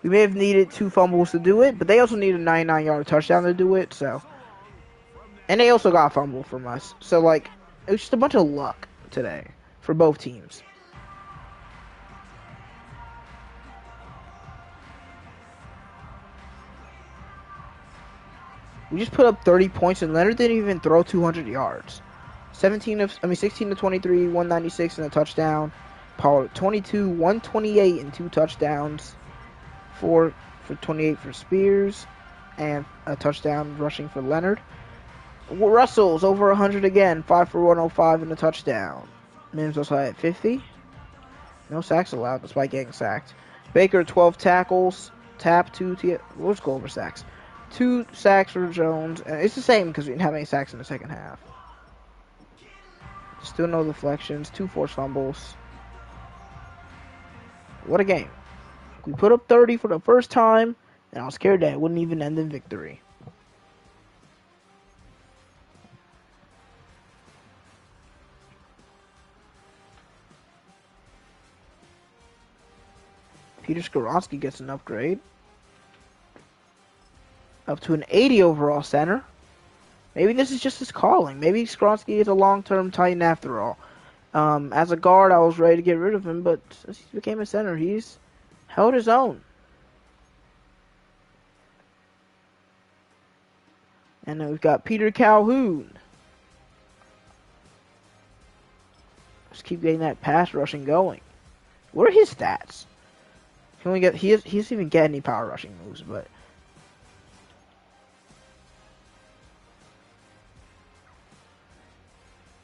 We may have needed 2 fumbles to do it, but they also needed a 99-yard touchdown to do it, so... And they also got a fumble from us. So, like, it was just a bunch of luck today for both teams. We just put up 30 points, and Leonard didn't even throw 200 yards. 16 to 23, 196 and a touchdown. Pollard 22, 128 and 2 touchdowns. 4 for 28 for Spears, and a touchdown rushing for Leonard. Russell's over 100 again, 5 for 105 and a touchdown. Mims also at 50. No sacks allowed despite getting sacked. Baker 12 tackles, tap 2. Let's go over sacks. 2 sacks for Jones, and it's the same because we didn't have any sacks in the second half. Still no deflections, 2 forced fumbles. What a game. We put up 30 for the first time, and I was scared that it wouldn't even end in victory. Peter Skoronski gets an upgrade. Up to an 80 overall center. Maybe this is just his calling. Maybe Skoronski is a long-term Titan after all. As a guard, I was ready to get rid of him, but since he became a center, he's held his own. And then we've got Peter Calhoun. Just keep getting that pass rushing going. What are his stats? He doesn't even get any power rushing moves, but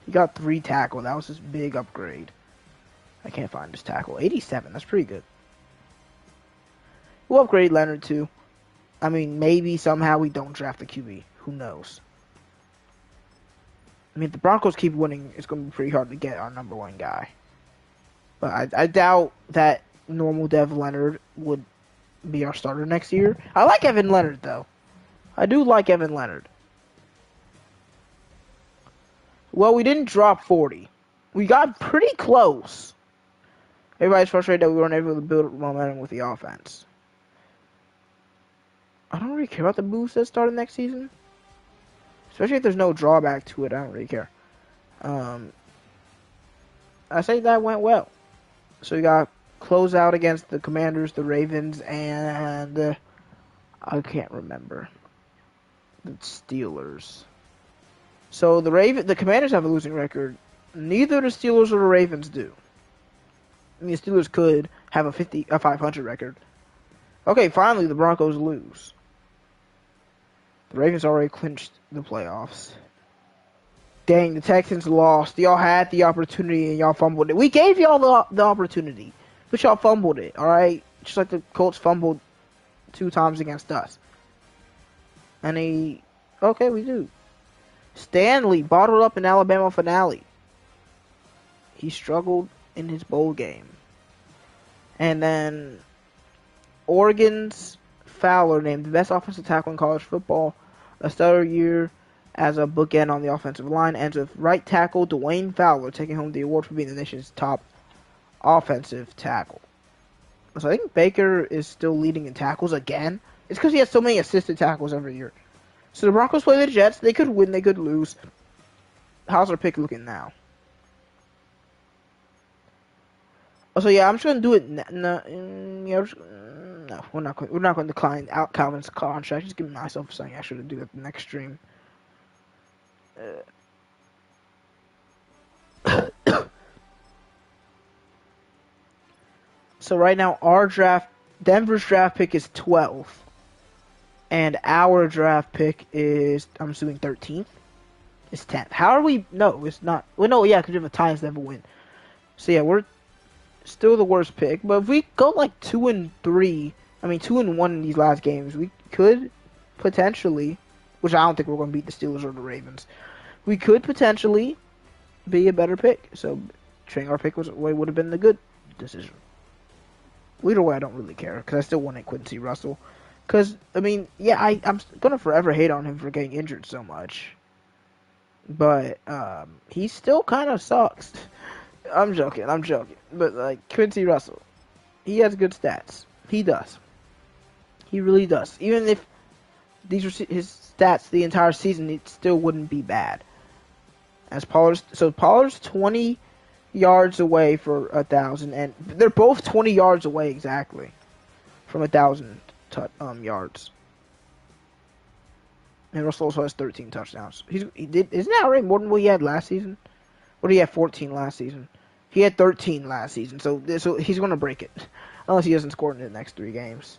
he got 3 tackle. That was his big upgrade. I can't find his tackle. 87. That's pretty good. We'll upgrade Leonard too. I mean, maybe somehow we don't draft the QB. Who knows? I mean, if the Broncos keep winning, it's going to be pretty hard to get our number 1 guy. But I doubt that normal Dev Leonard would be our starter next year. I like Evan Leonard, though. I do like Evan Leonard. Well, we didn't drop 40. We got pretty close. Everybody's frustrated that we weren't able to build momentum with the offense. I don't really care about the boost that started next season. Especially if there's no drawback to it, I don't really care. I say that went well. So we got close out against the Commanders, the Ravens, and I can't remember. The Steelers. So the Commanders have a losing record. Neither the Steelers or the Ravens do. I mean, the Steelers could have a 500 record. Okay, finally the Broncos lose. The Ravens already clinched the playoffs. Dang, the Texans lost. Y'all had the opportunity and y'all fumbled it. We gave y'all the opportunity, but y'all fumbled it, alright? Just like the Colts fumbled 2 times against us. And okay, we do. Stanley bottled up in Alabama finale. He struggled in his bowl game. And then Oregon's Fowler named the best offensive tackle in college football. A stellar year as a bookend on the offensive line, ends with right tackle Dwayne Fowler taking home the award for being the nation's top offensive tackle. So I think Baker is still leading in tackles again. It's because he has so many assisted tackles every year. So the Broncos play the Jets. They could win, they could lose. How's our pick looking now? Oh, so yeah, I'm just gonna do it. Yeah, no, we're not going to decline out Calvin's contract. Just giving myself something extra to do at the next stream. So right now, Denver's draft pick is 12th, and our draft pick is, I'm assuming 13th. It's 10th. How are we? No, it's not. Well, no, yeah, because we have a Titans never win. So yeah, we're still the worst pick. But if we go like 2-3, I mean 2-1 in these last games, we could potentially, which I don't think we're going to beat the Steelers or the Ravens. We could potentially be a better pick. So trading our pick would have been the good decision. Either way, I don't really care because I still wanted Quincy Russell. Because I mean, yeah, I'm gonna forever hate on him for getting injured so much. But he still kind of sucks. I'm joking. But like Quincy Russell, he has good stats. He does. He really does. Even if these were his stats the entire season, it still wouldn't be bad. Pollard's 20 yards away for 1,000, and they're both 20 yards away exactly from 1,000 yards. And Russell also has 13 touchdowns. Isn't that already more than what he had last season? What did he have? 14 last season. He had 13 last season, so he's going to break it unless he doesn't score in the next 3 games.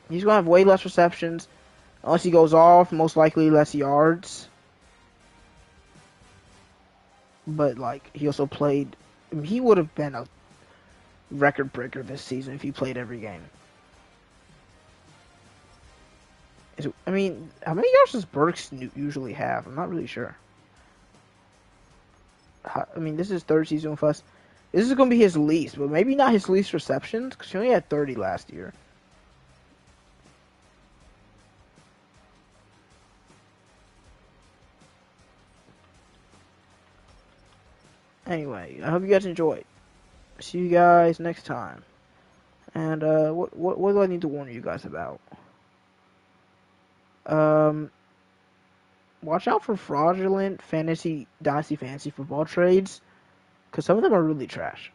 He's going to have way less receptions unless he goes off. Most likely less yards. But like he also played. I mean, he would have been a record breaker this season if he played every game. I mean, how many yards does Burks usually have? I'm not really sure. I mean, this is third season with us. This is going to be his least, but maybe not his least receptions because he only had 30 last year. Anyway, I hope you guys enjoyed. See you guys next time. And what do I need to warn you guys about? Watch out for fraudulent dynasty fantasy football trades, because some of them are really trash.